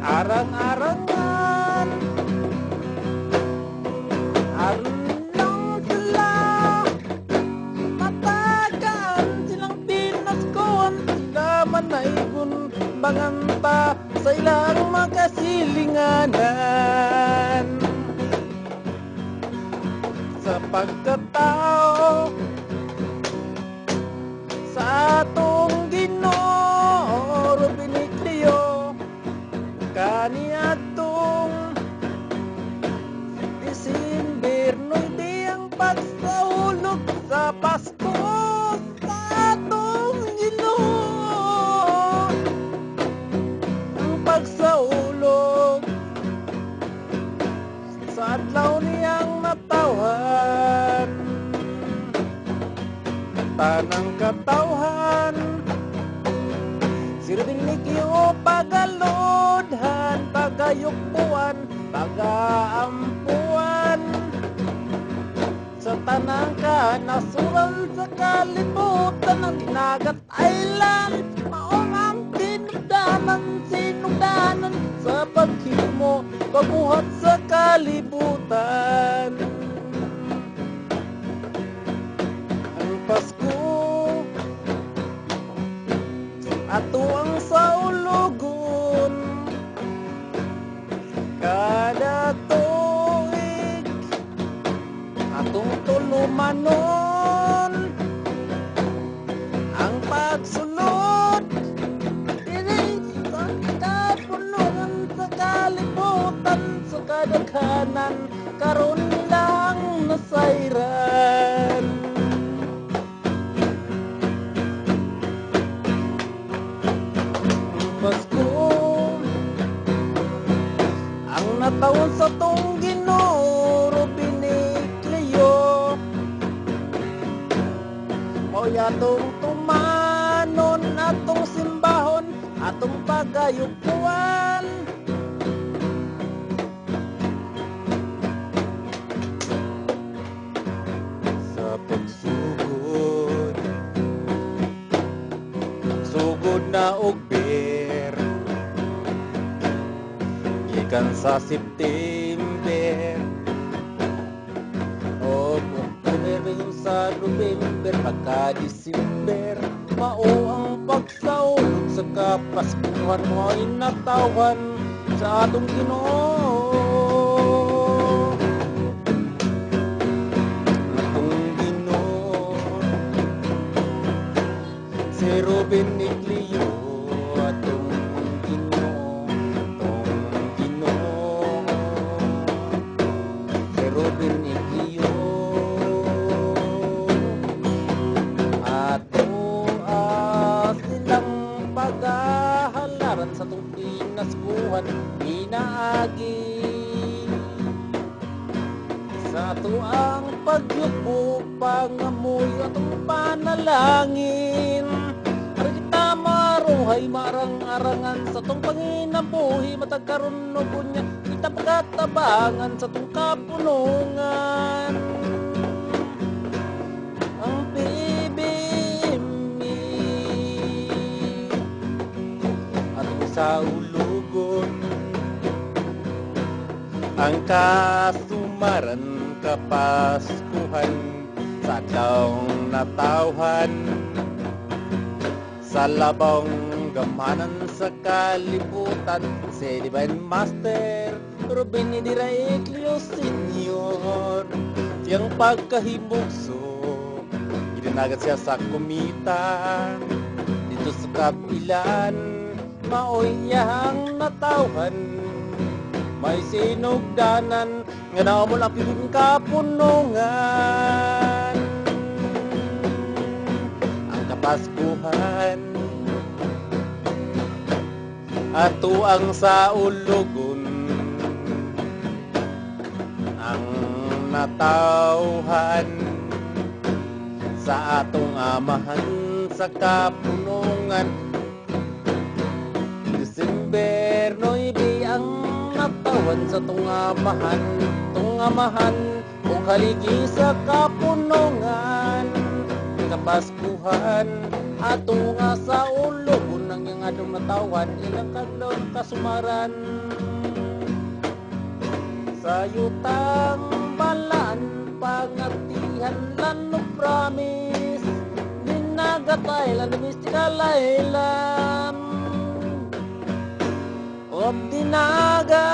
arang-arangan alang sila matagaan silang pinaskuhan sila man ay banganta sa ilang makasilinganan sa pagkatao sa atong Ginoo Rubinikleo kaniadtong Disyembre noy di ang pagsahulog sa Pasko sa atong Ginoo ang pagsahulog sa adlaw niyang natawhan tanang katawhan sirdinikyo pagalodhan pagayukpuan pagaampuan sa tanang kanasural sa kalibutan ng Dinagat Island maong ang sinugdanan sa paghimo pagbuhat sa kalibutan ang Pasko ato ang saulugon kada tuig atong tulumanon ang pagsulod dili sa kapulungan sa kalibutan sa kadaghanan karon lang nasayran Pasko ang natawon sa tong Ginoo Rubinikleo mao yatong tumanon atong simbahon atong pagayukuan sa pagsugod sugod na og gikan sa September o October sa November pagka December mao ang pagsahulog sa kapaskuhan mo'y natawhan sa atong Ginoo atong Ginoo si Rubinikleo atong Rubinikleo ato silang pagahalaran sa itong pinaskuhan inaagi sa ato ang pagyubo pangamoy atong panalangin para kita maruhay marang-arangan sa itong panginabuhi matagkaroon no bunya kita pagkatabangan sa itong kapunungan ang bibimi atong sa ulugon ang kasumaran kapaskuhan sa adlawng natawhan sa labang gamanan sa kalibutan si Divine Master Rubinikleo Senior siyang pagkahimugso idinagat siya sa kumita dito sa kapilan maoy iyang natawhan may sinugdanan nga naamol ang pibing kapunungan ang kapaskuhan ato ang saulugon ang natawhan sa atong amahan sa kapunungan December 9 ang natawhan sa tong amahan kung haligi sa kapunungan kapaskuhan ato nga sa ulogon ng yang adong natawan ilang kadlon kasumaran sa yutang balaan pangatihan lan no promise ninagatay lan mystical island of dinaga